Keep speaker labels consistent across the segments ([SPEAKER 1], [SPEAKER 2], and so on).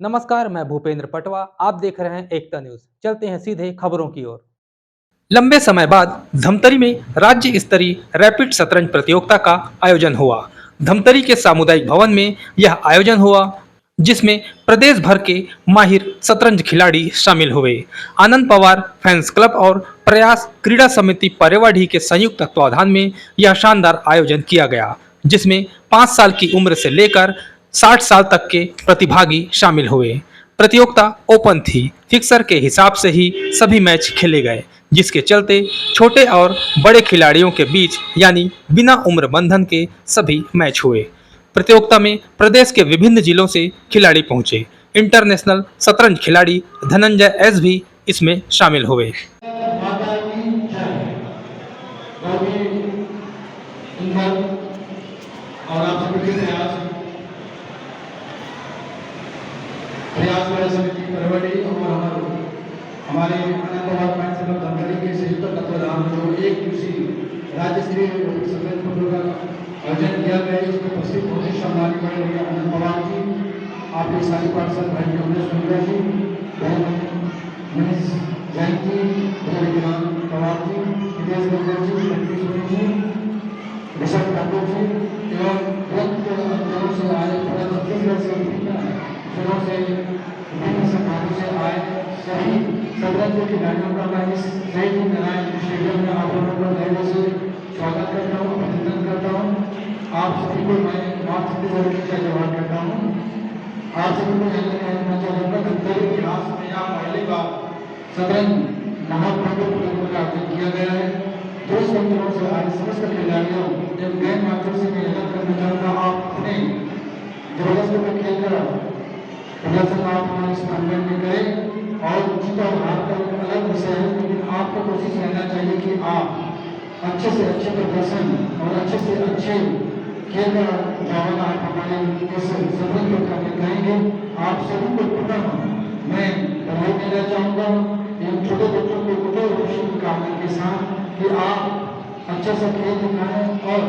[SPEAKER 1] नमस्कार, मैं भूपेंद्र पटवा। आप देख रहे हैं एकता न्यूज। चलते हैं सीधे खबरों की ओर। लंबे समय बाद धमतरी में राज्य स्तरीय रैपिड शतरंज प्रतियोगिता का आयोजन हुआ। धमतरी के सामुदायिक भवन में यह आयोजन हुआ, जिसमें प्रदेश भर के माहिर शतरंज खिलाड़ी शामिल हुए। आनंद पवार फैंस क्लब और प्रयास क्रीड़ा समिति परेवाड़ी के संयुक्त तत्वाधान में यह शानदार आयोजन किया गया, जिसमें 5 साल की उम्र से लेकर 60 साल तक के प्रतिभागी शामिल हुए। प्रतियोगिता ओपन थी, फिक्सर के हिसाब से ही सभी मैच खेले गए, जिसके चलते छोटे और बड़े खिलाड़ियों के बीच यानी बिना उम्र बंधन के सभी मैच हुए। प्रतियोगिता में प्रदेश के विभिन्न जिलों से खिलाड़ी पहुंचे। इंटरनेशनल शतरंज खिलाड़ी धनंजय एस भी इसमें शामिल हुए।
[SPEAKER 2] और आप सभी के प्रयास समिति परवड़ी और हमारे आनंद पवार फैंस क्लब धमतरी के संयुक्त तत्वाधान में जो एक दिवसीय राज्य स्तरीय शतरंज प्रतियोगिता का आयोजन किया गया है, इसमें उपस्थित होने सम्मानित बड़े भैया आनंद पवार जी, आपके साथी पार्षद भाई कमलेश सुंदर जी, मनीष जैन जी, विज्ञान पवार जी, हितेश गंगर जी, लक्ष्मी जी, ऋषभ ठाकुर जी एवं जगहों से आए छत्तीसगढ़ से जिलों से विभिन्न संस्थानों से आए सभी शतरंज के खिलाड़ियों का मैं इस शहीद नारायण स्टेडियम में आप लोगों का धैर्य से स्वागत करता हूँ, अभिनंदन करता हूँ। आप सभी को मैं माँ छत्तीसगढ़ का जवाब करता हूँ। आप सभी को कहना चाहूँगा धमतरी के इतिहास में यहाँ पहली बार शतरंज महाप्रभु प्रतियोगिता का आयोजन किया गया है। दो संगठनों से आए समस्त खिलाड़ियों एवं गैर माध्यम से निवेदन करना चाहूँगा, आप अपने जबरदस्त में खेलकर प्रदर्शन आप हमारे इस टूर्नामेंट में करें और जीत और हार का एक अलग विषय है, लेकिन आपको कोशिश रहना चाहिए कि आप अच्छे से अच्छे प्रदर्शन और अच्छे से अच्छे खेल का जावना आप हमारे इस शतरंज प्रतियोगिता में करेंगे। आप सभी को पुनः मैं बधाई देना चाहूँगा एवं छोटे बच्चों को उदय खुशी की कामना के साथ कि आप अच्छे से खेल दिखाएं और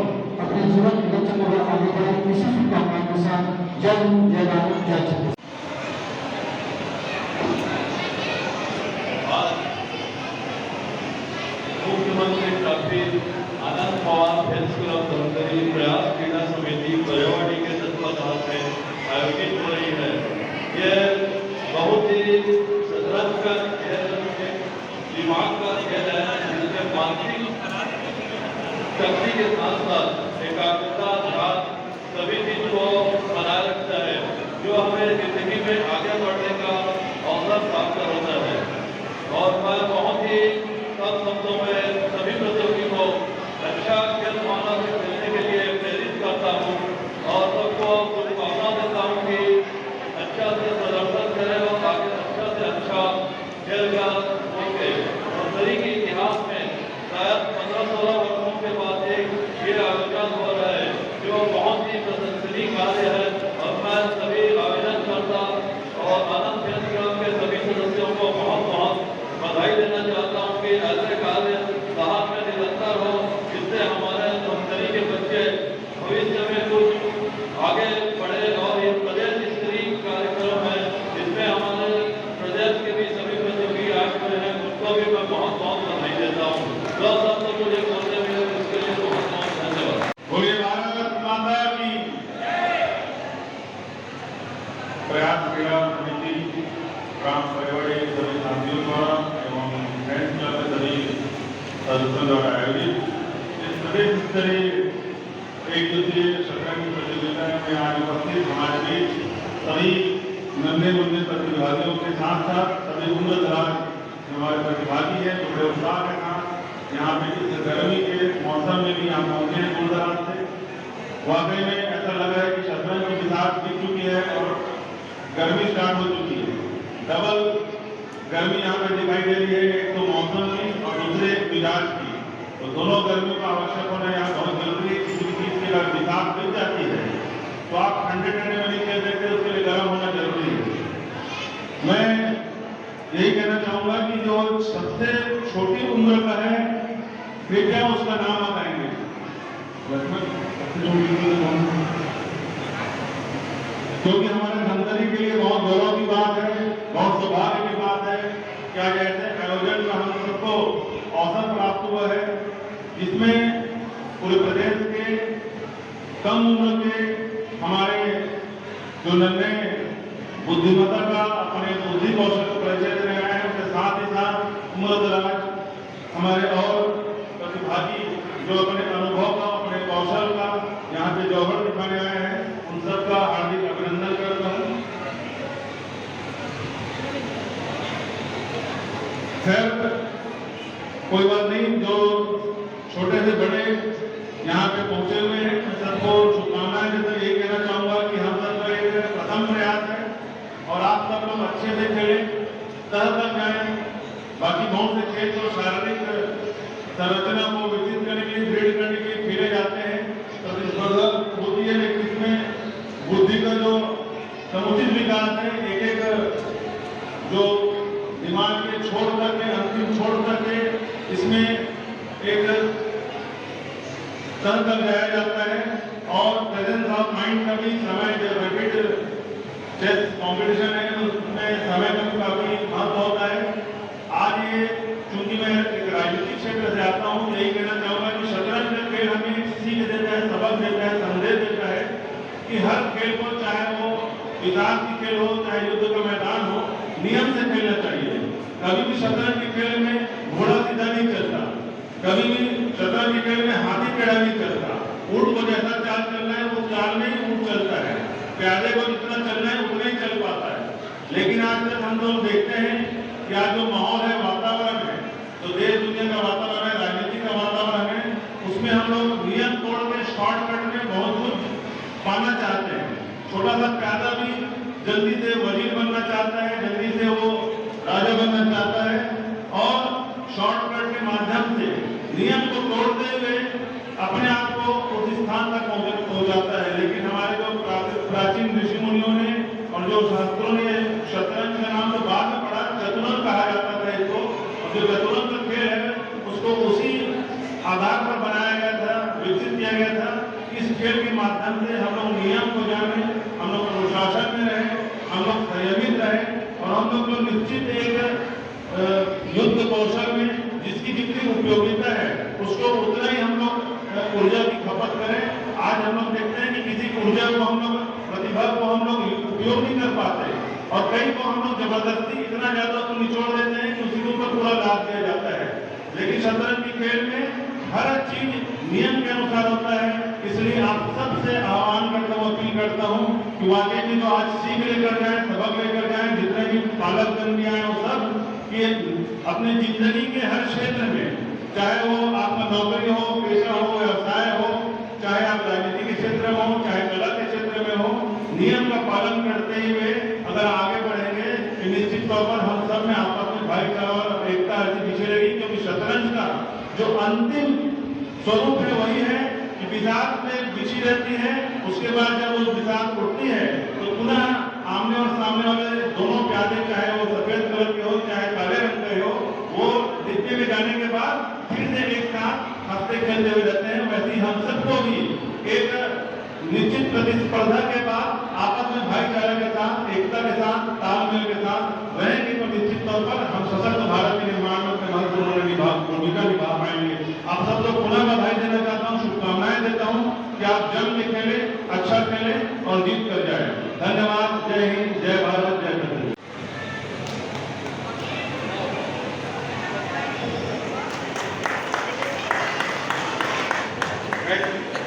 [SPEAKER 2] अपने जीवन के लक्ष्य को आगे बढ़े। इसी शुभकामनाओं के साथ जय हिंद, जय भारत, जय छत्तीसगढ़।
[SPEAKER 3] मुख्यमंत्री ट्रॉफी आनंद पवार फैंस क्लब धमतरी प्रयास क्रीड़ा समिति परेवाड़ी के तत्वाधान में आयोजित हो रही है। यह बहुत ही शतरंज का खेल, दिमाग का खेल है, जिसमें मानसिक शक्ति के साथ साथ एकाग्रता, ध्यान सभी चीज को बनाए रखता है, जो हमें जिंदगी में आगे बढ़ने का अवसर प्राप्त होता है। और मैं बहुत ही कम शब्दों में सभी प्रतियोगी को अच्छा खेल भावना से खेलने के लिए प्रेरित करता हूँ और सबको शुभकामना देता हूँ कि अच्छा से प्रदर्शन करें और आगे अच्छा से अच्छा खेल का होंगे। धमतरी के इतिहास में शायद 15-16 वर्षों के बाद ये आयोजन हो रहा है, जो बहुत ही प्रशंसनीय कार्य है। और मैं सभी आवेदन करता और आनंद फैंस क्लब के सभी सदस्यों को बहुत बहुत बधाई देना चाहता हूँ कि ऐसे कार्य साहब में निरंतर हो, जिससे हमारे धमतरी के बच्चे भविष्य में कुछ आगे बढ़े। और ये प्रदेश स्तरीय कार्यक्रम है, जिसमें हमारे प्रदेश के भी सभी प्रतियोगी आए हुए हैं, उनको भी मैं बहुत बहुत बधाई देता हूँ। जो सबसे मुझे बोलने मिले उसके लिए बहुत बहुत धन्यवाद।
[SPEAKER 2] बोलिए भारत माता की। प्रयास क्रीड़ा समिति ग्राम परेवाड़ी सभी साथियों द्वारा एवं फैंस क्लब के सभी सदस्यों द्वारा आयोजित इस प्रदेश स्तरीय एक दिवसीय शतरंज प्रतियोगिता में आज उपस्थित हमारे बीच सभी नन्हे मुन्ने प्रतिभागियों के साथ साथ सभी उम्रदराज हमारे प्रतिभागी हैं, जो बड़े उत्साह के साथ यहाँ पे इस गर्मी के मौसम में भी यहाँ पहुँचे हैं दूर-दराज से। वाकई में ऐसा लग रहा है कि शतरंज की मिजाज बीत चुकी है और गर्मी स्टार्ट हो चुकी है। डबल गर्मी यहाँ पे दिखाई दे रही है, एक तो मौसम की और दूसरे मिजाज की। तो दोनों गर्मियों का आवश्यक होना यहाँ बहुत जरूरी है। किसी भी चीज की अगर मिजाज मिल जाती है तो आप ठंडे ठंडे में नहीं खेल सकते, उसके लिए गर्म होना जरूरी है। मैं यही कहना चाहूँगा कि जो सबसे छोटी उम्र का है, कृपया उसका नाम बताएंगे। क्योंकि हमारे धमतरी के लिए बहुत गौरव की
[SPEAKER 4] अन्य बुद्धिमत्ता का, अपने बुद्धि कौशल का परिचय देने आए हैं। उसके साथ ही साथ उम्रदराज हमारे और प्रतिभागी जो अपने अनुभव का, अपने कौशल का यहाँ पे जौहर दिखाने आए हैं, उन सबका हार्दिक अभिनंदन करता हूँ। खैर कोई बात नहीं, जो छोटे से बड़े यहाँ पे पहुंचे हुए हैं, मैं सबको शुभकामनाएं देता यही कहना चाहूँगा कि हम सबका एक प्रथम प्रयास है और आप सब लोग अच्छे से खेलें, तह तक जाएं। बाकी बहुत से खेल जो शारीरिक संरचना को विकसित करने के लिए, दृढ़ करने के लिए खेले जाते हैं, प्रतिस्पर्धा होती है, लेकिन इसमें बुद्धि का जो समुचित विकास है, एक एक जो दिमाग के छोड़ करके, अंतिम छोड़ करके इसमें एक स्तर तक जाया जाता है। और प्रेजेंस ऑफ माइंड का भी समय, जो रैपिड चेस कॉम्पिटिशन है, उसमें समय का भी काफी महत्व होता है। आज ये चूंकि मैं एक राजनीतिक क्षेत्र से आता हूँ, यही कहना चाहूँगा कि शतरंज का खेल हमें सीख देता है, सबक देता है, संदेश देता है कि हर खेल को, चाहे वो विकास की खेल हो, चाहे युद्ध का मैदान हो, नियम से खेलना चाहिए। कभी भी शतरंज के खेल में घोड़ा सीधा नहीं चलता, कभी भी शतरंज के खेल में हाथी टेढ़ा नहीं चलता। ऊँट को जैसा चाल चलना है वो चाल में ही ऊँट चलता है, प्यादे को जितना चलना है उतना ही चल पाता है। लेकिन आज तक हम लोग देखते हैं कि आज जो माहौल है, वातावरण है, जो देश दुनिया का वातावरण है, राजनीति का वातावरण है, उसमें हम लोग नियम तोड़ के शॉर्टकट में बहुत कुछ पाना चाहते हैं। छोटा सा प्यादा भी जल्दी से वजीर बनना चाहता है, जल्दी से वो राजा बनना चाहता है और शॉर्टकट के माध्यम से नियम को तोड़ते हुए अपने आप को उस स्थान तक पहुंचाता है। लेकिन हमारे जो प्राचीन ऋषि मुनियों ने और जो शास्त्रों ने शतरंज का नाम तो बाद में पड़ा, चतुरंग कहा जाता था इसको, और जो चतुरंग का खेल है उसको उसी आधार पर बनाया गया था, विकसित किया गया था। इस खेल के माध्यम से हम लोग नियम को जाने, हम लोग अनुशासन में रहे, हम लोग संयमित रहे और हम लोग निश्चित एक युद्ध कौशल में जिसकी जितनी उपयोगिता है उसको उतना ही हम लोग ऊर्जा की खपत करें। आज हम लोग देखते हैं कि किसी ऊर्जा को हम लोग, प्रतिभा को हम लोग उपयोग नहीं कर पाते और कई को हम लोग जबरदस्ती इतना ज्यादा उसको निचोड़ देते हैं कि उसी के ऊपर पूरा लाभ दिया जाता है। लेकिन शतरंज के खेल में हर चीज नियम के अनुसार होता है। इसलिए आप सबसे आह्वान करता हूँ, अपील करता हूँ कि वाकई में जो आज सीख लेकर जाए, सबक लेकर जाए, जितने भी पालक बन भी आए वो सब कि अपने जिंदगी के हर क्षेत्र में, चाहे वो आपका नौकरी हो, पेशा हो, व्यवसाय हो, चाहे आप राजनीति के क्षेत्र में हो, चाहे कला के क्षेत्र में हो, नियम का पालन करते हुए अगर आगे बढ़ेंगे तो निश्चित तौर पर हम सब में आपस में भाईचारा और एकता ऐसी पीछे रहेगी। क्योंकि शतरंज का जो अंतिम स्वरूप है वही है कि बिसात में बिछी रहती है, उसके बाद जब वो बिसात उठती है तो पुनः आमने और सामने वाले दोनों प्यादे, चाहे वो सफेद कलर के हो चाहे काले रंग के हो, वो डिब्बे में जाने के बाद फिर से एक साथ हंसते खेलते हुए रहते हैं। वैसे ही हम सबको भी एक निश्चित प्रतिस्पर्धा के बाद आपस में भाईचारा के साथ, एकता के साथ, तालमेल के साथ रहेंगे तो निश्चित तौर पर हम सशक्त भारत के निर्माण में अपने महत्वपूर्ण भूमिका निभा पाएंगे। आप सब लोग पुनः बधाई देना चाहता हूँ, शुभकामनाएं देता हूँ कि आप जम के खेले, अच्छा खेले और जीत कर जाए। धन्यवाद। जय हिंद, जय भारत, जय हिंद।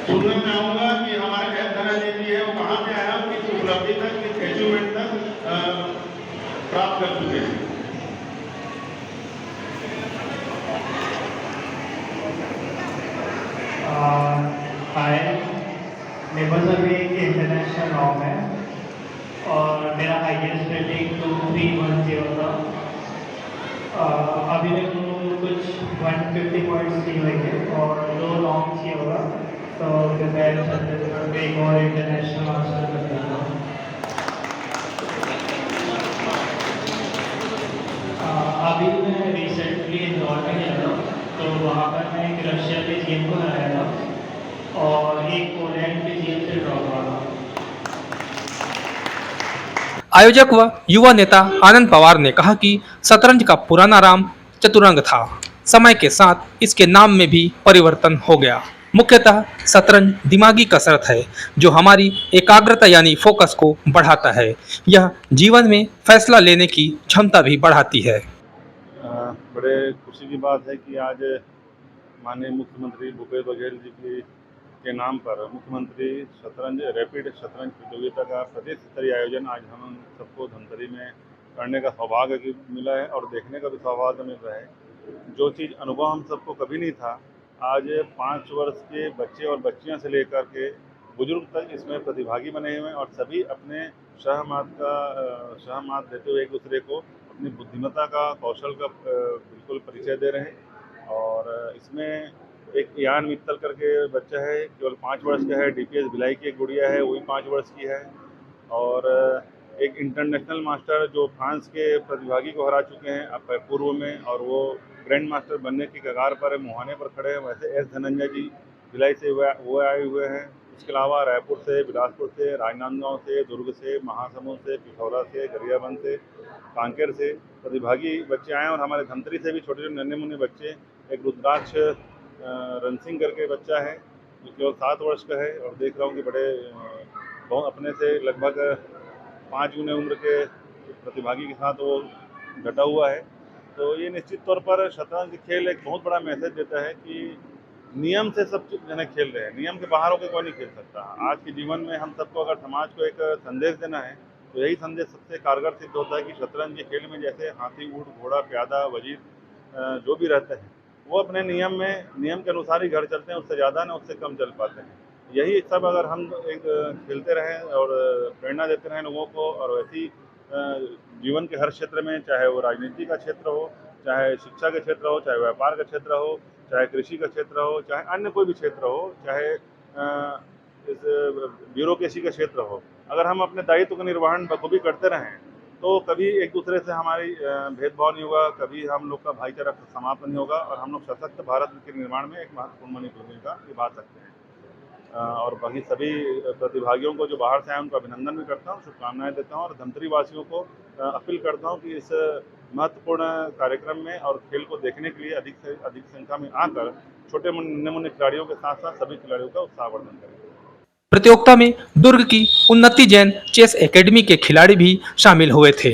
[SPEAKER 4] सुनने में आऊंगा कि हमारे एस धनाजी जी है, वो कहाँ से आया, किस उपलब्धि तक, किस अचीवमेंट तक प्राप्त कर चुके हैं।
[SPEAKER 5] हाय, मेरे पास अभी एक इंटरनेशनल रॉन्ग है और मेरा हाईएस्ट रेटिंग 2310 था। अभी तक कुछ 150 पॉइंट्स नहीं हुए और 2 लॉन्ग ही होगा, तो फिर मैं छत्तीसगढ़ में एक और इंटरनेशनल हासिल कर रहा हूँ। अभी मैं रिसेंटली इंदौर में गया था, तो वहाँ पर मैं एक रशिया के टीम को हराया था और एक पोलैंड की टीम से ड्रॉ हुआ था।
[SPEAKER 1] आयोजक व युवा नेता आनंद पवार ने कहा कि शतरंज का पुराना नाम चतुरंग था, समय के साथ इसके नाम में भी परिवर्तन हो गया। मुख्यतः शतरंज दिमागी कसरत है जो हमारी एकाग्रता यानी फोकस को बढ़ाता है। यह जीवन में फैसला लेने की क्षमता भी बढ़ाती है।
[SPEAKER 4] बड़े खुशी की बात है कि आज माननीय मुख्यमंत्री भूपेश बघेल जी की के नाम पर मुख्यमंत्री शतरंज रैपिड शतरंज प्रतियोगिता का प्रदेश स्तरीय आयोजन आज हम सबको धमतरी में करने का सौभाग्य मिला है और देखने का भी सौभाग्य मिल रहा है। जो चीज़ अनुभव हम सबको कभी नहीं था, आज 5 वर्ष के बच्चे और बच्चियां से लेकर के बुजुर्ग तक इसमें प्रतिभागी बने हुए हैं और सभी अपने सहमात देते हुए एक दूसरे को अपनी बुद्धिमत्ता का कौशल का बिल्कुल परिचय दे रहे हैं। और इसमें एक यान मित्तल करके बच्चा है, केवल 5 वर्ष का है। डीपीएस भिलाई की एक गुड़िया है, वही 5 वर्ष की है। और एक इंटरनेशनल मास्टर जो फ्रांस के प्रतिभागी को हरा चुके हैं अब पूर्व में, और वो ग्रैंड मास्टर बनने की कगार पर मुहाने पर खड़े हैं। वैसे एस धनंजय जी भिलाई से वो आए हुए हैं। इसके अलावा रायपुर से, बिलासपुर से, राजनांदगांव से, दुर्ग से, महासमुंद से, पिथौरा से, गरियाबंद से, कांकेर से प्रतिभागी बच्चे आए हैं। और हमारे धमतरी से भी छोटे छोटे नन्हे मुन्ने बच्चे, एक रुद्राक्ष रणसिंह करके बच्चा है जो केवल 7 वर्ष का है, और देख रहा हूँ कि बड़े बहुत अपने से लगभग 5 गुने उम्र के प्रतिभागी के साथ वो डटा हुआ है। तो ये निश्चित तौर पर शतरंज खेल एक बहुत बड़ा मैसेज देता है कि नियम से सब जने खेल रहे हैं, नियम के बाहर होकर कोई नहीं खेल सकता। आज के जीवन में हम सबको अगर समाज को एक संदेश देना है तो यही संदेश सबसे कारगर सिद्ध होता है कि शतरंज के खेल में जैसे हाथी, ऊँट, घोड़ा, प्यादा, वजीर जो भी रहते हैं वो अपने नियम के अनुसार ही घर चलते हैं, उससे ज़्यादा ना उससे कम चल पाते हैं। यही सब अगर हम एक खेलते रहें और प्रेरणा देते रहें लोगों को, और वैसी जीवन के हर क्षेत्र में, चाहे वो राजनीति का क्षेत्र हो, चाहे शिक्षा का क्षेत्र हो, चाहे व्यापार का क्षेत्र हो, चाहे कृषि का क्षेत्र हो, चाहे अन्य कोई भी क्षेत्र हो, चाहे इस ब्यूरोक्रेसी का क्षेत्र हो, अगर हम अपने दायित्व का निर्वहन बखूबी करते रहें तो कभी एक दूसरे से हमारी भेदभाव नहीं होगा, कभी हम लोग का भाईचारा समाप्त नहीं होगा, और हम लोग सशक्त भारत के निर्माण में एक महत्वपूर्ण भूमिका निभा सकते हैं। और बाकी सभी प्रतिभागियों को जो बाहर से आए उनको अभिनंदन भी करता हूँ, शुभकामनाएं देता हूँ, और धमतरी वासियों को अपील करता हूँ कि इस महत्वपूर्ण कार्यक्रम में और खेल को देखने के लिए अधिक से अधिक संख्या में आकर छोटे नन्हे मुन्ने खिलाड़ियों के साथ साथ सभी खिलाड़ियों का उत्साहवर्धन करें।
[SPEAKER 1] प्रतियोगिता में दुर्ग की उन्नति जैन चेस एकेडमी के खिलाड़ी भी शामिल हुए थे।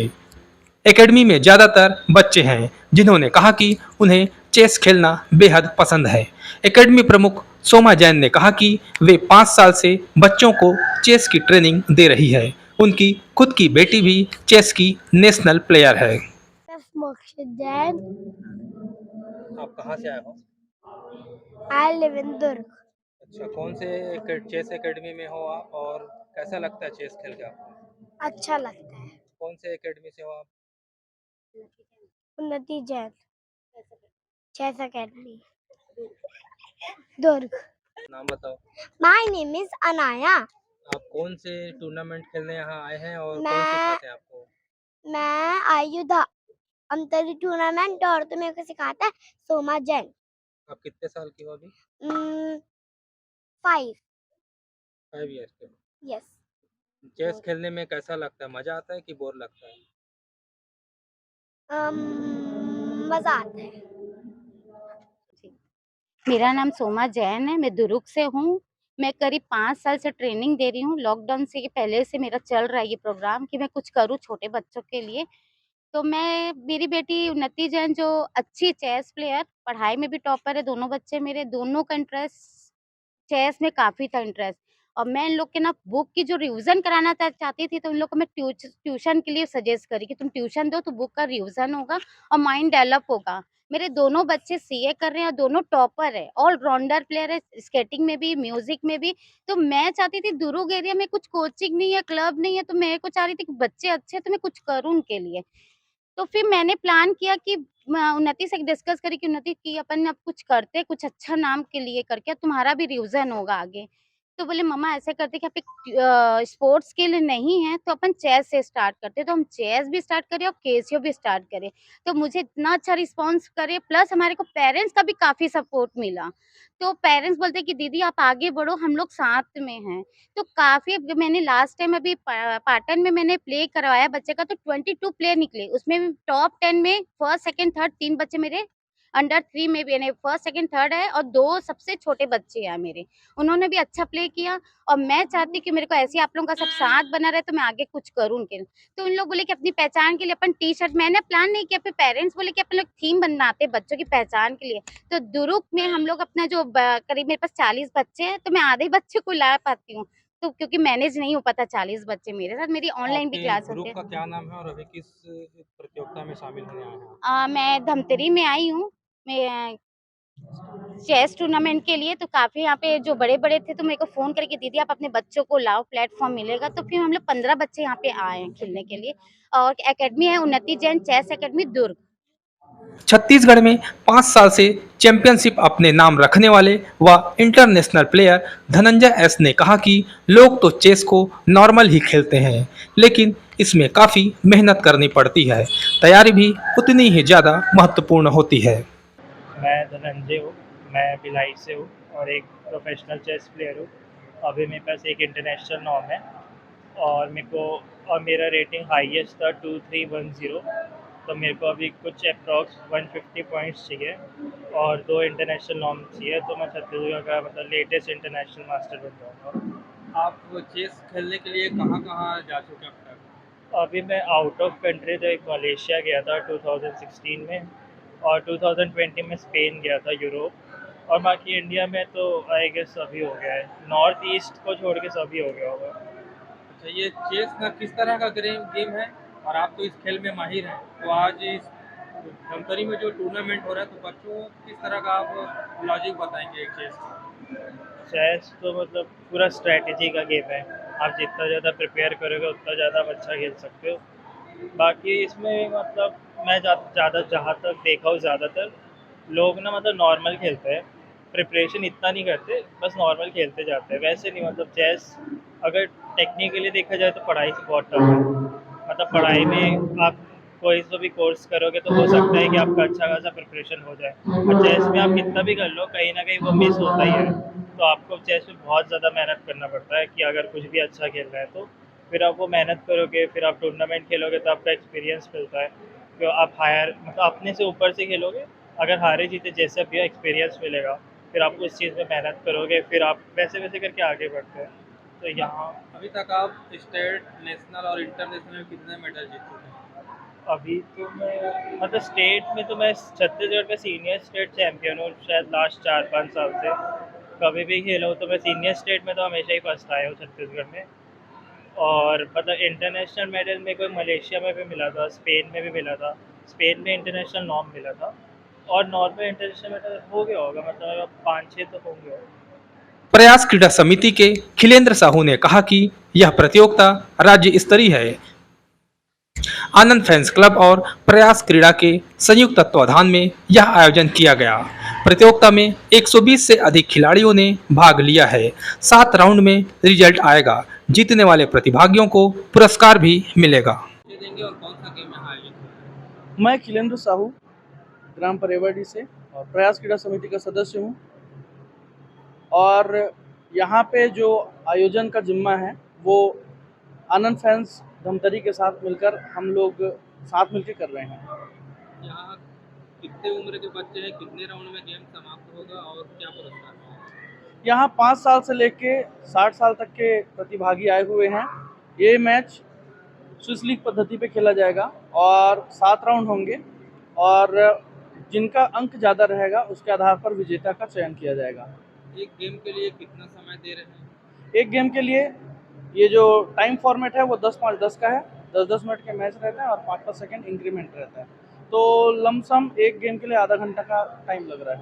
[SPEAKER 1] एकेडमी में ज्यादातर बच्चे हैं जिन्होंने कहा कि उन्हें चेस खेलना बेहद पसंद है। एकेडमी प्रमुख सोमा जैन ने कहा कि वे 5 साल से बच्चों को चेस की ट्रेनिंग दे रही है। उनकी खुद की बेटी भी चेस की नेशनल प्लेयर है।
[SPEAKER 6] मोक्षित जैन।
[SPEAKER 1] आप कहाँ से आए हो?
[SPEAKER 6] आई लिव इन दुर्ग।
[SPEAKER 1] अच्छा, कौन से चेस एकेडमी में हो आप और कैसा लगता है चेस खेल के आपको?
[SPEAKER 6] अच्छा लगता है।
[SPEAKER 1] कौन से एकेडमी से हो आप?
[SPEAKER 6] उन्नति जैन चेस अकेडमी दुर्ग।
[SPEAKER 1] नाम बताओ।
[SPEAKER 6] My name is Anaya.
[SPEAKER 1] आप कौन से टूर्नामेंट खेलने यहाँ आए हैं और कौन
[SPEAKER 6] मैं
[SPEAKER 1] सिखाते हैं आपको?
[SPEAKER 6] मैं आयुधा अंतरी टूर्नामेंट, और तो मेरे को सिखाता है सोमा जैन।
[SPEAKER 1] आप कितने साल की हो अभी?
[SPEAKER 6] 5।
[SPEAKER 1] 5 इयर्स के।
[SPEAKER 6] यस।
[SPEAKER 1] चेस खेलने में कैसा लगता है? मजा आता है कि बोर लगता है?
[SPEAKER 6] मजा आता है।
[SPEAKER 7] मेरा नाम सोमा जैन है, मैं दुर्ग से हूँ। मैं करीब 5 साल से ट्रेनिंग दे रही हूँ। लॉकडाउन से पहले से मेरा चल रहा है ये प्रोग्राम कि मैं कुछ करूँ छोटे बच्चों के लिए। तो मेरी बेटी उन्नति जैन जो अच्छी चेस प्लेयर, पढ़ाई में भी टॉपर है, दोनों बच्चे मेरे, दोनों का इंटरेस्ट चेस में काफ़ी था इंटरेस्ट। और मैं इन लोग के ना बुक की जो रिवीजन कराना चाहती थी, तो इन लोग को मैं ट्यूशन के लिए सजेस्ट करी कि तुम ट्यूशन दो तो बुक का रिवीजन होगा और माइंड डेवलप होगा। मेरे दोनों बच्चे सीए कर रहे हैं और दोनों टॉपर है, ऑल राउंडर प्लेयर है, स्केटिंग में भी, म्यूजिक में भी। तो मैं चाहती थी दुर्ग एरिया में कुछ कोचिंग नहीं है, क्लब नहीं है, तो मैं को चाह रही थी कि बच्चे अच्छे हैं तो मैं कुछ करूँ उनके लिए। तो फिर मैंने प्लान किया कि उन्नति से डिस्कस करी कि उन्नति कि अपन अब कुछ करते हैं, कुछ अच्छा नाम के लिए करके, तुम्हारा भी रिवीजन होगा आगे। तो बोले मम्मा ऐसे करते कि स्पोर्ट्स के लिए नहीं है तो अपन चेस से स्टार्ट करते हैं। तो हम चेस भी स्टार्ट करें और केसियो भी स्टार्ट करें। तो मुझे इतना अच्छा रिस्पॉन्स करे, प्लस हमारे को पेरेंट्स का भी काफ़ी सपोर्ट मिला। तो पेरेंट्स बोलते हैं कि दीदी आप आगे बढ़ो, हम लोग साथ में हैं। तो काफ़ी मैंने लास्ट टाइम अभी पाटन में मैंने प्ले करवाया बच्चे का, तो 22 प्लेयर निकले। उसमें भी टॉप 10 में फर्स्ट, सेकंड, थर्ड 3 बच्चे मेरे अंडर 3 में भी यानी फर्स्ट, सेकंड, थर्ड है और 2 सबसे छोटे बच्चे हैं मेरे। उन्होंने भी अच्छा प्ले किया और मैं चाहती हूँ कि मेरे को ऐसे ही आप लोगों का सब साथ बना रहे तो मैं आगे कुछ करूँ उनके लिए। तो उन लोग बोले कि अपनी पहचान के लिए अपन टी-शर्ट मैंने प्लान नहीं किया, फिर पेरेंट्स बोले कि अपन लोग थीम बनाते हैं बच्चों की पहचान के लिए। तो दुरुक में हम लोग अपना जो करीब मेरे पास 40 बच्चे हैं, तो मैं आधे बच्चे को ला पाती हूँ। तो क्योंकि मैनेज नहीं हो पाता 40 बच्चे मेरे साथ, मेरी ऑनलाइन भी
[SPEAKER 1] आपके
[SPEAKER 7] क्लास होती
[SPEAKER 1] ग्रुप
[SPEAKER 7] है।
[SPEAKER 1] का क्या नाम है और अभी किस प्रतियोगिता में शामिल होने आए हैं आप?
[SPEAKER 7] मैं धमतरी में आई हूँ, मैं चेस टूर्नामेंट के लिए। तो काफ़ी यहाँ पे जो बड़े-बड़े थे तो मेरे को फ़ोन करके दीदी आप अपने बच्चों को लाओ, प्लेटफ़ॉर्म मिलेगा। तो फिर हम लोग 15 बच्चे यहाँ पे आए हैं खेलने के लिए और एकेडमी है उन्नति जैन चेस एकेडमी दुर्ग।
[SPEAKER 1] छत्तीसगढ़ में 5 साल से चैंपियनशिप अपने नाम रखने वाले व इंटरनेशनल प्लेयर धनंजय एस ने कहा कि लोग तो चेस को नॉर्मल ही खेलते हैं, लेकिन इसमें काफ़ी मेहनत करनी पड़ती है। तैयारी भी उतनी ही ज़्यादा महत्वपूर्ण होती है।
[SPEAKER 5] मैं धनंजय हूँ, मैं भिलाई से हूँ और एक प्रोफेशनल चेस प्लेयर हूँ। अभी मेरे पास एक इंटरनेशनल नॉर्म है और मेरा रेटिंग हाईएस्ट था 2310। तो मेरे को अभी कुछ अप्रॉक्स 150 पॉइंट्स चाहिए और 2 इंटरनेशनल नॉर्म चाहिए, तो मैं छत्तीसगढ़ का मतलब लेटेस्ट इंटरनेशनल मास्टर बन जाऊँगा।
[SPEAKER 1] आप चेस खेलने के लिए कहाँ-कहाँ जा चुके हैं अब तक?
[SPEAKER 5] अभी मैं आउट ऑफ कंट्री तो एक मलेशिया गया था 2016 में और 2020 में स्पेन गया था यूरोप, और बाकी इंडिया में तो आई गेस सभी हो गया है, नॉर्थ ईस्ट को छोड़ के सभी हो गया होगा।
[SPEAKER 1] अच्छा, ये चेस ना किस तरह का गेम है और आप तो इस खेल में माहिर हैं, तो आज इस धमतरी में जो टूर्नामेंट हो रहा है तो बच्चों को किस तरह का आप लॉजिक बताएंगे चेस का?
[SPEAKER 5] चेस तो मतलब पूरा स्ट्रैटेजी का गेम है, आप जितना ज़्यादा प्रिपेयर करोगे उतना ज़्यादा आप अच्छा खेल सकते हो। बाकी इसमें मतलब मैं ज़्यादा जहाँ तक देखा हूँ ज़्यादातर लोग ना मतलब नॉर्मल खेलते हैं, प्रिपरेशन इतना नहीं करते, बस नॉर्मल खेलते जाते हैं। वैसे नहीं, मतलब चेस अगर टेक्निकली देखा जाए तो पढ़ाई से बहुत टफ है। मतलब पढ़ाई में आप कोई सा भी कोर्स करोगे तो हो सकता है कि आपका अच्छा खासा प्रिपरेशन हो जाए, और चेस में आप कितना भी कर लो कहीं ना कहीं वो मिस होता ही है। तो आपको चेस में बहुत ज़्यादा मेहनत करना पड़ता है कि अगर कुछ भी अच्छा खेलना है तो फिर आप वो मेहनत करोगे, फिर आप टूर्नामेंट खेलोगे तो आपका एक्सपीरियंस मिलता है। तो आप हायर मतलब अपने से ऊपर से खेलोगे, अगर हारे जीते जैसे भी एक्सपीरियंस मिलेगा, फिर आप उस चीज़ में मेहनत करोगे, फिर आप वैसे-वैसे करके आगे बढ़ते हैं। तो यहाँ
[SPEAKER 1] अभी तक आप स्टेट, नेशनल और इंटरनेशनल में कितने मेडल जीत चुके हैं?
[SPEAKER 5] अभी तो मैं मतलब स्टेट में तो मैं छत्तीसगढ़ का सीनियर स्टेट चैंपियन हूँ शायद लास्ट 4-5 साल से। कभी भी खेला हूँ तो मैं सीनियर स्टेट में तो हमेशा ही फर्स्ट आया हूँ छत्तीसगढ़ में। और मतलब इंटरनेशनल मेडल मेरे को मलेशिया में भी मिला था, स्पेन में भी मिला था। स्पेन में इंटरनेशनल नॉर्म मिला था और नॉर्म में इंटरनेशनल मेडल हो गया होगा, मतलब 5-6 तो होंगे।
[SPEAKER 1] प्रयास क्रीड़ा समिति के खिलेंद्र साहू ने कहा कि यह प्रतियोगिता राज्य स्तरीय है। आनंद फैंस क्लब और प्रयास क्रीड़ा के संयुक्त तत्वाधान में यह आयोजन किया गया। प्रतियोगिता में 120 से अधिक खिलाड़ियों ने भाग लिया है। 7 राउंड में रिजल्ट आएगा। जीतने वाले प्रतिभागियों को पुरस्कार भी मिलेगा। और कौन सा गेम यहाँ आयोजित हो रहा है?
[SPEAKER 8] मैं खिलेंद्र साहू ग्राम परेवाड़ी से और प्रयास क्रीड़ा समिति का सदस्य हूँ, और यहाँ पे जो आयोजन का जिम्मा है वो आनंद फैंस धमतरी के साथ मिलकर हम लोग साथ मिलकर कर रहे हैं।
[SPEAKER 1] यहाँ कितने उम्र के बच्चे हैं, कितने राउंड में गेम समाप्त होगा और क्या पुरस्कार है?
[SPEAKER 8] यहाँ 5 साल से लेके 60 साल तक के प्रतिभागी आए हुए हैं। ये मैच स्विस लीग पद्धति पे खेला जाएगा और 7 राउंड होंगे, और जिनका अंक ज़्यादा रहेगा उसके आधार पर विजेता का चयन किया जाएगा।
[SPEAKER 1] एक गेम के लिए कितना समय दे रहे हैं?
[SPEAKER 8] एक गेम के लिए ये जो टाइम फॉर्मेट है वो 10-5-10 का है, 10-10 मिनट के मैच रहते हैं और 5-5 सेकेंड इंक्रीमेंट रहता है। तो लमसम एक गेम के लिए आधा घंटा का टाइम लग रहा है।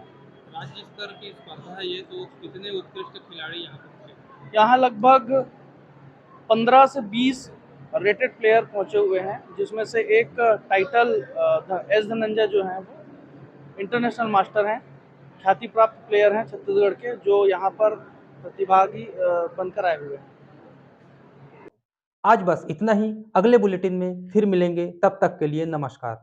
[SPEAKER 1] राज्य स्तर की स्पर्धा है ये, तो कितने उत्कृष्ट खिलाड़ी यहाँ पहुँचे?
[SPEAKER 8] यहाँ लगभग 15 से 20 रेटेड प्लेयर पहुँचे हुए हैं, जिसमें से एक टाइटल एस धनंजय जो हैं वो इंटरनेशनल मास्टर हैं, ख्याति प्राप्त प्लेयर हैं छत्तीसगढ़ के, जो यहाँ पर प्रतिभागी बनकर आए हुए हैं।
[SPEAKER 1] आज बस इतना ही। अगले बुलेटिन में फिर मिलेंगे, तब तक के लिए नमस्कार।